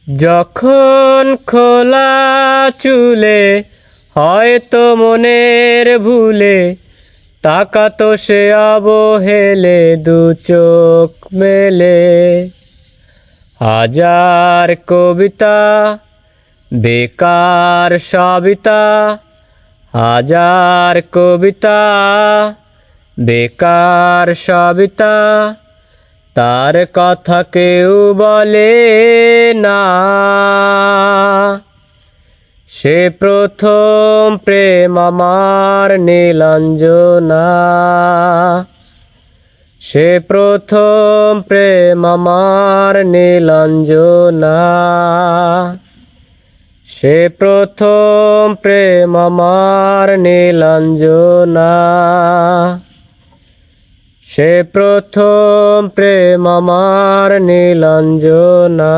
যখন খোলা চুলে হয়তো মনের ভুলে তাকাতো সে অবহেলে দু চোখ মেলে। হাজার কবিতা বেকার সবিতা, হাজার কবিতা বেকার সবিতা, তার কথা কেউ বলে না। সে প্রথম প্রেম আমার নীলাঞ্জনা, সে প্রথম প্রেম আমার নীলাঞ্জনা, সে প্রথম প্রেম আমার নীলাঞ্জনা, সে প্রথম প্রেম আমার নীলাঞ্জনা।